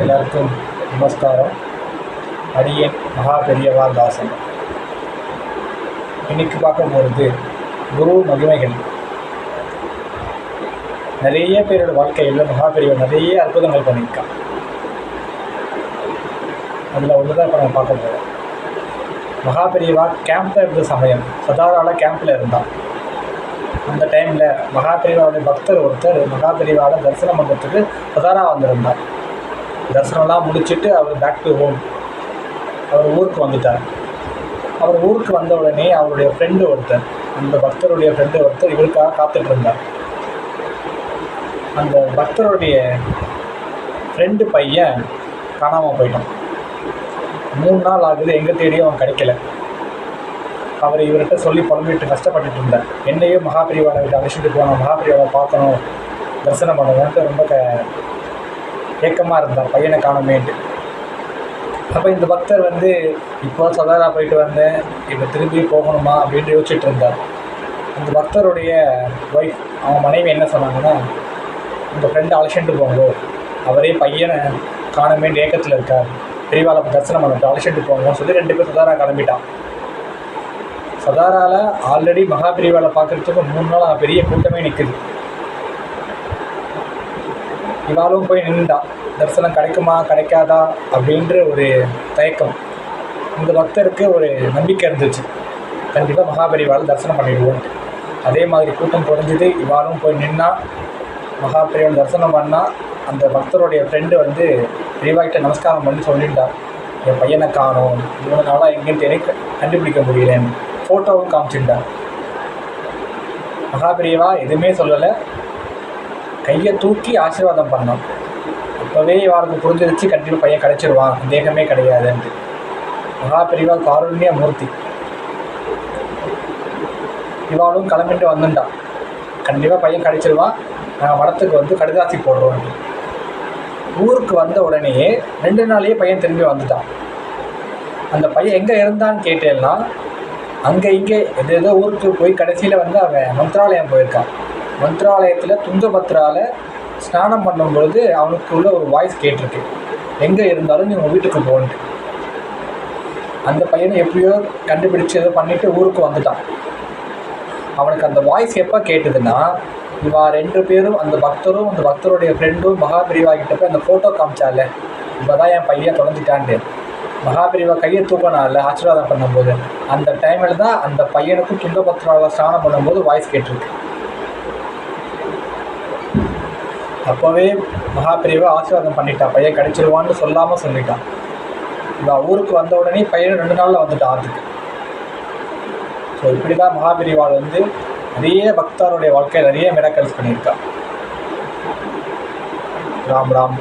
எல்லாருக்கும் நமஸ்காரம். அடியேன் மகா பெரியவா தாசன். இன்னைக்கு பார்க்க போகிறது குரு மகிமைகள். நிறைய பேரோட வாழ்க்கையில் மகா பெரியவர் நிறைய அற்புதங்கள் பண்ணியிருக்கான். அதில் ஒன்று தான் இப்போ நம்ம பார்க்க போகிறோம். மகா பெரியவா கேம்பில் இருந்த சமயம் சதாராவில் கேம்பில் இருந்தான். அந்த டைமில் மகா பெரியவாவுடைய பக்தர் ஒருத்தர் மகா பெரியவாவை தரிசனம் பண்ணுறதுக்கு சதாரா வந்திருந்தார். தரிசனம்லாம் முடிச்சுட்டு அவர் பேக் டு ஹோம், அவர் ஊருக்கு வந்துட்டார். அவர் ஊருக்கு வந்த உடனே அவருடைய ஃப்ரெண்டு ஒருத்தர், அந்த பக்தருடைய ஃப்ரெண்டு ஒருத்தர் இவருக்காக காத்துட்டு இருந்தார். அந்த பக்தருடைய ஃப்ரெண்டு பையன் காணாமல் போயிட்டான். 3 நாள் ஆகுது, எங்கே தேடியும் அவன் கிடைக்கல. அவர் இவர்கிட்ட சொல்லி புலம்பிட்டு கஷ்டப்பட்டுட்டு இருந்தார். என்னையும் மகாபிரிவாவை விட்டு அழைச்சிட்டு போனோம், மகாபிரிவாவை பார்க்கணும், தரிசனம் பண்ணணும்ட்டு ரொம்ப ஏக்கமாக இருந்தார் பையனை காணமேன்ட்டு. அப்போ இந்த பக்தர் இப்போ சதாரா போயிட்டு வந்தேன், இப்போ திரும்பி போகணுமா அப்படின்ட்டு யோசிச்சுட்டு இருந்தார். அந்த பக்தருடைய ஒய்ஃப், அவன் மனைவி என்ன சொன்னாங்கன்னா, உங்கள் ஃப்ரெண்டை அழைச்சிட்டு போங்க, அவரே பையனை காணமேன்ட்டு ஏக்கத்தில் இருக்கார், பெரியவாளை தரிசனம் பண்ணிட்டு அழைச்சிட்டு போங்கன்னு சொல்லி 2 பேர் சதாரா கிளம்பிட்டான். சதாராவில் ஆல்ரெடி மகாபிரிவாவை பார்க்குறதுக்கு 3 நாள் பெரிய கூட்டமே நிற்குது. இவாலும் போய் நின்றுட்டான். தரிசனம் கிடைக்குமா கிடைக்காதா அப்படின்ற ஒரு தயக்கம். இந்த பக்தருக்கு ஒரு நம்பிக்கை இருந்துச்சு, கண்டிப்பாக மகாபெரிவாளை தரிசனம் பண்ணிடுவோம். அதே மாதிரி கூட்டம் குறைஞ்சிது. இவாலும் போய் நின்னா, மகாபெரிவாளை தரிசனம் பண்ணால் அந்த பக்தருடைய ஃப்ரெண்டு பெரியவாகிட்ட நமஸ்காரம் பண்ணி சொல்லிட்டார், என் பையனை காணோம், 3 நாளாக எங்கேன்னு எனக்கு கண்டுபிடிக்க முடியலன்னு. ஃபோட்டோவும் காமிச்சுட்டார். மகாபெரிவா எதுவுமே சொல்லலை, கையை தூக்கி ஆசீர்வாதம் பண்ணோம். அப்போவே இவருக்கு புரிஞ்சிருச்சு, கண்டிப்பாக பையன் கிடைச்சிருவான், சந்தேகமே கிடையாதுன்ட்டு. மகாபெரிவா காருண்ய மூர்த்தி. இவாளும் கிளம்பிட்டு வந்துட்டான், கண்டிப்பாக பையன் கிடைச்சிருவான், நாங்கள் மடத்துக்கு கடுதாசி போடுறோன்ட்டு. ஊருக்கு வந்த உடனேயே 2 நாளையே பையன் திரும்பி வந்துட்டான். அந்த பையன் எங்கே இருந்தான்னு கேட்டேன்னா, அங்கே இங்கே ஏதோ ஊருக்கு போய் கடைசியில் அவன் மந்திராலயம் போயிருக்கான். மந்திராலயத்தில் துங்கபத்ராவில் ஸ்நானம் பண்ணும்பொழுது அவனுக்குள்ள ஒரு வாய்ஸ் கேட்டிருக்கு, எங்கே இருந்தாலும் நீ உங்கள் வீட்டுக்கு போன்ட்டு. அந்த பையனை எப்படியோ கண்டுபிடிச்சி ஏதோ பண்ணிவிட்டு ஊருக்கு வந்துட்டான். அவனுக்கு அந்த வாய்ஸ் எப்போ கேட்டதுன்னா, இவா 2 பேரும், அந்த பக்தரும் அந்த பக்தருடைய ஃப்ரெண்டும் மகாபிரிவா கிட்ட போய் அந்த ஃபோட்டோ காமிச்சால, இப்போ தான் என் பையன் தொலைஞ்சிட்டான்ட்டு மகாபிரிவா கையை தூக்கினால ஆசீர்வாதம் பண்ணும்போது, அந்த டைமில் தான் அந்த பையனுக்கும் துங்கபத்ராவில் ஸ்நானம் பண்ணும்போது வாய்ஸ் கேட்டிருக்கு. அப்போவே மகாபிரிவா ஆசீர்வாதம் பண்ணிட்டான், பையன் கிடைச்சிருவான்னு சொல்லாமல் சொல்லிட்டான். இவன் ஊருக்கு வந்த உடனே பையன் 2 நாளில் வந்துட்டான் ஆற்றுக்கு. ஸோ இப்படி தான் மகாபிரிவாள் நிறைய பக்தருடைய வாழ்க்கையில் நிறைய மிராக்கிள்ஸ் பண்ணியிருக்கான். ராம் ராம்.